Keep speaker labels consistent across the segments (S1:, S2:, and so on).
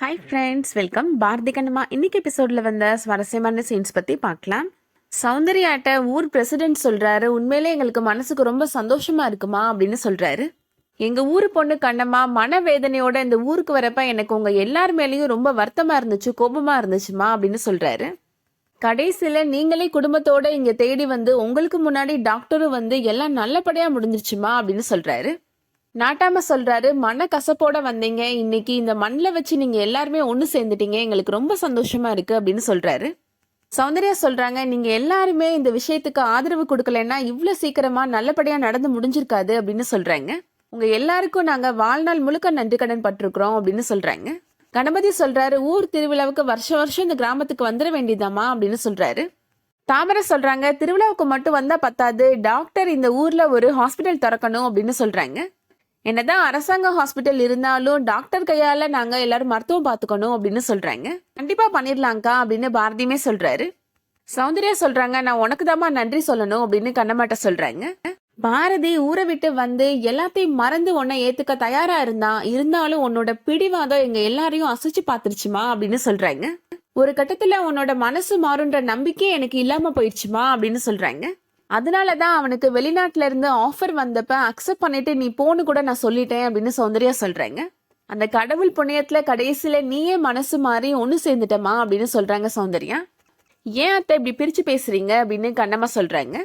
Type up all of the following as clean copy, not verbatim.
S1: Hi friends, welcome. Bharathi Kannamma இன்னைக்கு எபிசோடில் வந்த சுவாரஸ்யமான சீன்ஸ் பற்றி பார்க்கலாம். சௌந்தர்யாட்ட ஊர் பிரசிடென்ட் சொல்கிறாரு, உண்மையிலே எங்களுக்கு மனசுக்கு ரொம்ப சந்தோஷமா இருக்குமா அப்படின்னு சொல்கிறாரு. எங்கள் ஊர் பொண்ணு கண்ணம்மா மனவேதனையோட இந்த ஊருக்கு வரப்ப எனக்கு உங்கள் எல்லார் மேலேயும் ரொம்ப வருத்தமாக இருந்துச்சு, கோபமாக இருந்துச்சுமா அப்படின்னு சொல்கிறாரு. கடைசியில் நீங்களே குடும்பத்தோட இங்கே தேடி வந்து உங்களுக்கு முன்னாடி டாக்டரும் வந்து எல்லாம் நல்லபடியாக முடிஞ்சிருச்சுமா அப்படின்னு சொல்கிறாரு. நாட்டாம சொல்றாரு, மன கசப்போட வந்தீங்க, இன்னைக்கு இந்த மண்ணில் வச்சு நீங்க எல்லாருமே ஒன்று சேர்ந்துட்டீங்க, எங்களுக்கு ரொம்ப சந்தோஷமா இருக்கு அப்படின்னு சொல்றாரு. சௌந்தர்யா சொல்றாங்க, நீங்க எல்லாருமே இந்த விஷயத்துக்கு ஆதரவு கொடுக்கலன்னா இவ்வளவு சீக்கிரமா நல்லபடியா நடந்து முடிஞ்சிருக்காது அப்படின்னு சொல்றாங்க. உங்க எல்லாருக்கும் நாங்க வாழ்நாள் முழுக்க நன்றி கடன் பட்டிருக்கிறோம் அப்படின்னு சொல்றாங்க. கணபதி சொல்றாரு, ஊர் திருவிழாவுக்கு வருஷம் இந்த கிராமத்துக்கு வந்துட வேண்டியதாமா அப்படின்னு சொல்றாரு. தாமரை சொல்றாங்க, திருவிழாவுக்கு மட்டும் வந்தா பத்தாது, டாக்டர் இந்த ஊர்ல ஒரு ஹாஸ்பிட்டல் திறக்கணும் அப்படின்னு சொல்றாங்க. என்னதான் அரசாங்க ஹாஸ்பிட்டல் இருந்தாலும் டாக்டர் கையால நாங்க எல்லாரும் மருத்துவம் பார்த்துக்கணும் அப்படின்னு சொல்றாங்க. கண்டிப்பா பண்ணிடலாங்க்கா அப்படின்னு பாரதியுமே சொல்றாரு. சௌந்தர்யா சொல்றாங்க, நான் உனக்கு தாமா நன்றி சொல்லணும் அப்படின்னு கண்ணமாட்ட சொல்றாங்க. பாரதி ஊரை விட்டு வந்து எல்லாத்தையும் மறந்து உன்னை ஏத்துக்க தயாரா இருந்தாலும் உன்னோட பிடிவாதம் எங்க எல்லாரையும் அசைச்சு பாத்துருச்சுமா அப்படின்னு சொல்றாங்க. ஒரு கட்டத்துல உன்னோட மனசு மாறுன்ற நம்பிக்கை எனக்கு இல்லாம போயிடுச்சுமா அப்படின்னு சொல்றாங்க. அதனாலதான் அவனுக்கு வெளிநாட்டுல இருந்து ஆஃபர் வந்தப்ப அக்செப்ட் பண்ணிட்டு நீ போன்னு கூட நான் சொல்லிட்டேன் அப்படின்னு சௌந்தர்யா சொல்றாங்க. அந்த கடவுள் புண்ணியத்துல கடைசியில நீயே மனசு மாறி ஒண்ணு சேர்ந்துட்டமா அப்படின்னு சொல்றாங்க சௌந்தர்யா. ஏன் அத்தை இப்படி பிரிச்சு பேசுறீங்க அப்படின்னு கண்ணம்மா சொல்றாங்க.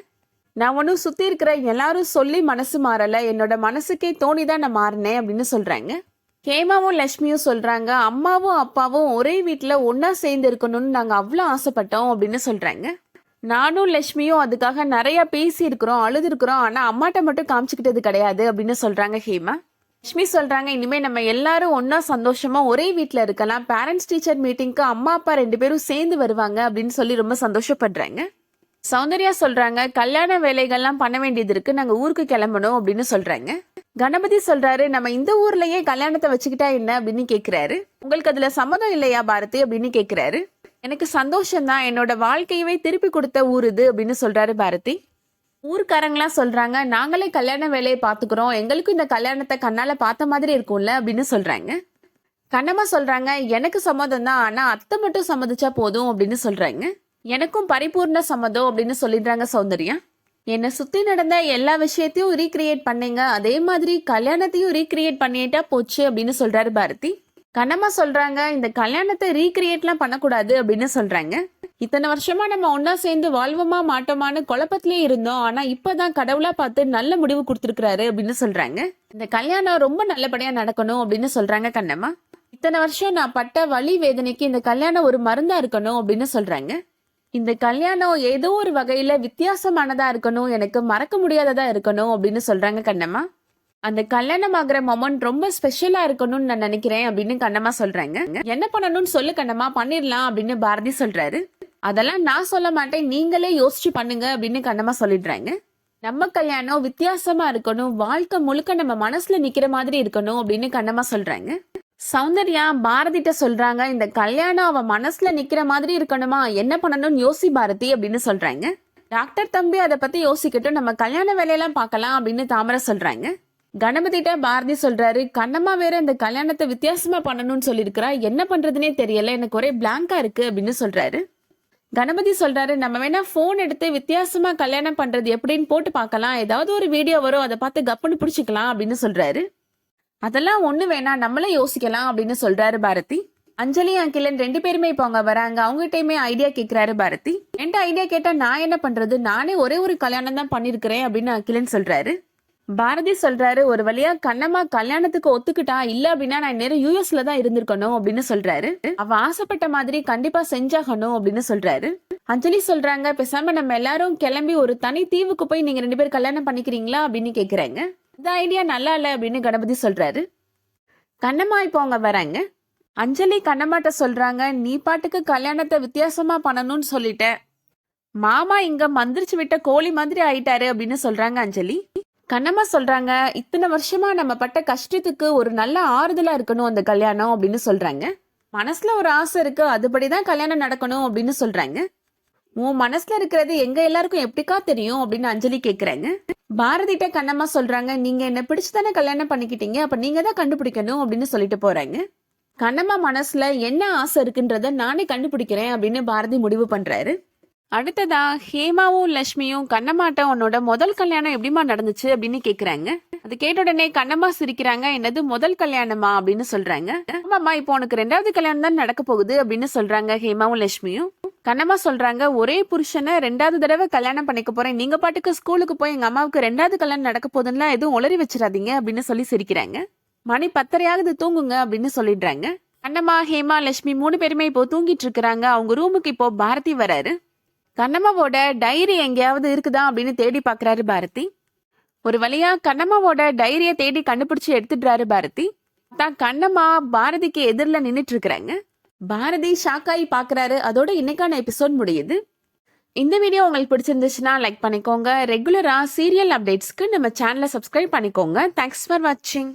S1: நான் ஒன்னும் சுத்தி இருக்கிற எல்லாரும் சொல்லி மனசு மாறல, என்னோட மனசுக்கே தோணிதான் நான் மாறினேன் அப்படின்னு சொல்றாங்க. ஹேமாவும் லட்சுமியும் சொல்றாங்க, அம்மாவும் அப்பாவும் ஒரே வீட்டுல ஒன்னா சேர்ந்து இருக்கணும்னு நாங்க அவ்வளவு ஆசைப்பட்டோம் அப்படின்னு சொல்றாங்க. நானும் லட்சுமியும் அதுக்காக நிறைய பேசி இருக்கிறோம், அழுது இருக்கிறோம், ஆனா அம்மாட்ட மட்டும் காமிச்சுக்கிட்டது கிடையாது அப்படின்னு சொல்றாங்க ஹேமா. லட்சுமி சொல்றாங்க, இனிமே நம்ம எல்லாரும் ஒன்னா சந்தோஷமா ஒரே வீட்டுல இருக்கலாம், பேரண்ட்ஸ் டீச்சர் மீட்டிங்க்கு அம்மா அப்பா 2 பேரும் சேர்ந்து வருவாங்க அப்படின்னு சொல்லி ரொம்ப சந்தோஷப்படுறாங்க. சௌந்தர்யா சொல்றாங்க, கல்யாண வேலைகள்லாம் பண்ண வேண்டியது இருக்கு, நாங்க ஊருக்கு கிளம்பணும் அப்படின்னு சொல்றாங்க. கணபதி சொல்றாரு, நம்ம இந்த ஊர்லயே கல்யாணத்தை வச்சுக்கிட்டா என்ன அப்படின்னு கேக்குறாரு. உங்களுக்கு அதுல சம்மதம் இல்லையா பாரதி அப்படின்னு கேக்குறாரு. எனக்கு சந்தோஷம்தான், என்னோட வாழ்க்கையவே திருப்பி கொடுத்த ஊர் இது அப்படின்னு சொல்றாரு பாரதி. ஊர்க்காரங்களாம் சொல்றாங்க, நாங்களே கல்யாண வேலையை பாத்துக்கிறோம், எங்களுக்கும் இந்த கல்யாணத்தை கண்ணால பார்த்த மாதிரி இருக்கும்ல அப்படின்னு சொல்றாங்க. கண்ணம்மா சொல்றாங்க, எனக்கு சம்மதம் தான், ஆனா அத்தை மட்டும் சம்மதிச்சா போதும் அப்படின்னு சொல்றாங்க. எனக்கும் பரிபூர்ண சம்மதம் அப்படின்னு சொல்லிடுறாங்க சௌந்தர்யா. என்னை சுத்தி நடந்த எல்லா விஷயத்தையும் ரீக்ரியேட் பண்ணீங்க, அதே மாதிரி கல்யாணத்தையும் ரீக்ரியேட் பண்ணிட்டா போச்சு அப்படின்னு சொல்றாரு பாரதி. கண்ணம்மா சொல்றாங்க, இந்த கல்யாணத்தை ரீக்ரியேட்லாம் பண்ணக்கூடாது அப்படின்னு சொல்றாங்க. இத்தனை வருஷமா நம்ம ஒன்னா சேர்ந்து வாழ்வோமா மாட்டோமான்னு குழப்பத்திலே இருந்தோம், ஆனா இப்பதான் கடவுளா பார்த்து நல்ல முடிவு கொடுத்துருக்காரு அப்படின்னு சொல்றாங்க. இந்த கல்யாணம் ரொம்ப நல்லபடியா நடக்கணும் அப்படின்னு சொல்றாங்க கண்ணம்மா. இத்தனை வருஷம் நான் பட்ட வலி வேதனைக்கு இந்த கல்யாணம் ஒரு மருந்தா இருக்கணும் அப்படின்னு சொல்றாங்க. இந்த கல்யாணம் ஏதோ ஒரு வகையில வித்தியாசமானதா இருக்கணும், எனக்கு மறக்க முடியாததா இருக்கணும் அப்படின்னு சொல்றாங்க கண்ணம்மா. அந்த கல்யாணம் ஆகிற மொமெண்ட் ரொம்ப ஸ்பெஷலா இருக்கணும்னு நான் நினைக்கிறேன் அப்படின்னு கண்ணம்மா சொல்றாங்க. என்ன பண்ணணும்னு சொல்லு கண்ணம்மா, பண்ணிடலாம் அப்படின்னு பாரதி சொல்றாரு. அதெல்லாம் நான் சொல்ல மாட்டேன், நீங்களே யோசிச்சு பண்ணுங்க அப்படின்னு கண்ணம்மா சொல்லிடுறாங்க. நம்ம கல்யாணம் வித்தியாசமா இருக்கணும், வாழ்க்கை முழுக்க நம்ம மனசுல நிக்கிற மாதிரி இருக்கணும் அப்படின்னு கண்ணம்மா சொல்றாங்க. சௌந்தர்யா பாரதிட்ட சொல்றாங்க, இந்த கல்யாணம் அவ மனசுல நிக்கிற மாதிரி இருக்கணுமா, என்ன பண்ணணும்னு யோசி பாரதி அப்படின்னு சொல்றாங்க. டாக்டர் தம்பி அதை பத்தி யோசிக்கட்டும், நம்ம கல்யாண வேலையெல்லாம் பார்க்கலாம் அப்படின்னு தாமரை சொல்றாங்க. கணபதிட்ட பாரதி சொல்றாரு, கண்ணம்மா வேற இந்த கல்யாணத்தை வித்தியாசமா பண்ணணும்னு சொல்லியிருக்கிறா, என்ன பண்றதுனே தெரியல, எனக்கு ஒரே பிளாங்கா இருக்கு அப்படின்னு சொல்றாரு. கணபதி சொல்றாரு, நம்ம வேணா போன் எடுத்து வித்தியாசமா கல்யாணம் பண்றது எப்படின்னு போட்டு பார்க்கலாம், ஏதாவது ஒரு வீடியோ வரும், அதை பார்த்து கப்புன்னு பிடிச்சிக்கலாம் அப்படின்னு சொல்றாரு. அதெல்லாம் ஒண்ணு வேணா, நம்மளே யோசிக்கலாம் அப்படின்னு சொல்றாரு பாரதி. அஞ்சலி அகிலன் 2 பேருமே இப்போ அவங்க வராங்க, அவங்ககிட்டயுமே ஐடியா கேட்கிறாரு பாரதி. என்கிட்ட ஐடியா கேட்டா நான் என்ன பண்றது, நானே ஒரே ஒரு கல்யாணம் தான் பண்ணிருக்கிறேன் அப்படின்னு அகிலன் சொல்றாரு. பாரதி சொல்றாரு, ஒரு வழியா கண்ணம்மா கல்யாணத்துக்கு ஒத்துக்கிட்டா, இல்ல அப்படின்னா நான் நேரம் யூஎஸ்ல தான் இருந்திருக்கணும் அப்படின்னு சொல்றாரு. அவ ஆசைப்பட்ட மாதிரி கண்டிப்பா செஞ்சாகணும் அப்படின்னு சொல்றாரு. அஞ்சலி சொல்றாங்க, பேசாம நம்ம எல்லாரும் கிளம்பி ஒரு தனி தீவுக்கு போய் நீங்க 2 பேரும் கல்யாணம் பண்ணிக்கிறீங்களா அப்படின்னு கேக்குறாங்க. இந்த ஐடியா நல்லா இல்ல அப்படின்னு கணபதி சொல்றாரு. கண்ணம்மா இப்போ அவங்க வராங்க. அஞ்சலி கண்ணம்மாட்ட சொல்றாங்க, நீ பாட்டுக்கு கல்யாணத்தை வித்தியாசமா பண்ணணும்னு சொல்லிட்ட, மாமா இங்க மந்திரிச்சு விட்ட கோழி மாதிரி ஆயிட்டாரு அப்படின்னு சொல்றாங்க அஞ்சலி. கண்ணம்மா சொல்றாங்க, இத்தனை வருஷமா நம்ம பட்ட கஷ்டத்துக்கு ஒரு நல்ல ஆறுதலா இருக்கணும் அந்த கல்யாணம் அப்படின்னு சொல்றாங்க. மனசுல ஒரு ஆசை இருக்கு, அதுபடிதான் கல்யாணம் நடக்கணும் அப்படின்னு சொல்றாங்க. உன் மனசுல இருக்கிறது எங்க எல்லாருக்கும் எப்படிக்கா தெரியும் அப்படின்னு அஞ்சலி கேக்குறாங்க. பாரதிட்ட கண்ணம்மா சொல்றாங்க, நீங்க என்ன பிடிச்சுதானே கல்யாணம் பண்ணிக்கிட்டீங்க, அப்ப நீங்க தான் கண்டுபிடிக்கணும் அப்படின்னு சொல்லிட்டு போறாங்க. கண்ணம்மா மனசுல என்ன ஆசை இருக்குன்றத நானே கண்டுபிடிக்கிறேன் அப்படின்னு பாரதி முடிவு பண்றாரு. அடுத்ததா ஹேமாவும் லட்சுமியும் கண்ணம்மாட்ட உன்னோட முதல் கல்யாணம் எப்படிமா நடந்துச்சு அப்படின்னு கேக்குறாங்க. அது கேட்ட உடனே கண்ணம்மா சிரிக்கிறாங்க. என்னது முதல் கல்யாணமா அப்படின்னு சொல்றாங்க. ஆமாம்மா, இப்போ உனக்கு 2வது கல்யாணம் தான் நடக்க போகுது அப்படின்னு சொல்றாங்க ஹேமாவும் லட்சுமியும். கண்ணம்மா சொல்றாங்க, ஒரே புருஷனை 2வது தடவை கல்யாணம் பண்ணிக்க போறேன், நீங்க பாட்டுக்கு ஸ்கூலுக்கு போய் எங்க அம்மாவுக்கு 2வது கல்யாணம் நடக்க போதுன்னா எதுவும் உளறி வச்சிடாதீங்க அப்படின்னு சொல்லி சிரிக்கிறாங்க. மணி 10:30 தூங்குங்க அப்படின்னு சொல்லிடுறாங்க. கண்ணம்மா, ஹேமா, லட்சுமி 3 பேருமே இப்போ தூங்கிட்டு இருக்கிறாங்க. அவங்க ரூமுக்கு இப்போ பாரதி வராரு. கண்ணம்மாவோட டைரி எங்கேயாவது இருக்குதா அப்படின்னு தேடி பாக்குறாரு பாரதி. ஒரு வழியா கண்ணம்மாவோட டைரிய தேடி கண்டுபிடிச்சு எடுத்துடுறாரு பாரதி. தான் கண்ணம்மா பாரதிக்கு எதிரில் நின்னுட்டு இருக்கிறாங்க. பாரதி ஷாக்காயி பாக்குறாரு. அதோட இன்னைக்கான எபிசோட் முடியுது. இந்த வீடியோ உங்களுக்கு பிடிச்சிருந்துச்சுன்னா லைக் பண்ணிக்கோங்க. ரெகுலரா சீரியல் அப்டேட்ஸ்க்கு நம்ம சேனலை சப்ஸ்கிரைப் பண்ணிக்கோங்க. தேங்க்ஸ் ஃபார் வாட்சிங்.